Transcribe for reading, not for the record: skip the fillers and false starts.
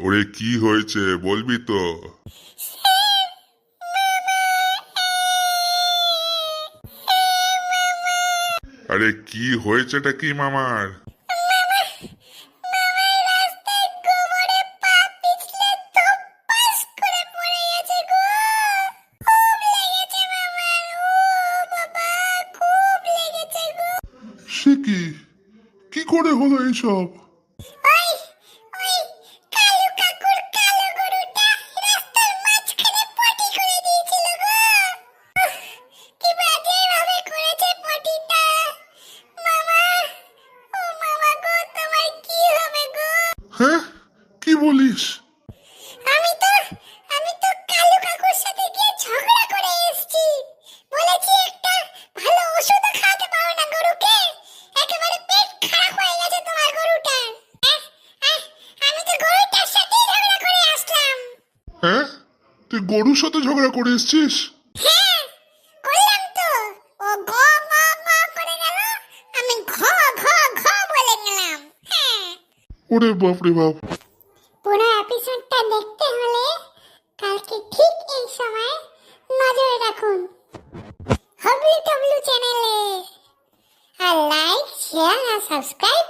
ওরে কি হয়েছে বলবি তো? আরে কি হয়েছেটা কি মামার? সে কি কি করে হলো এইসব? হ্যাঁ কি বলিস? হ্যাঁ তুই গরুর সাথে ঝগড়া করে এসছিস? ওরে বাপ রে বাপ। পুরো এপিসোডটা দেখতে হলে কালকে ঠিক এই সময় নজরে রাখুন WW চ্যানেলে। আর লাইক, শেয়ার আর সাবস্ক্রাইব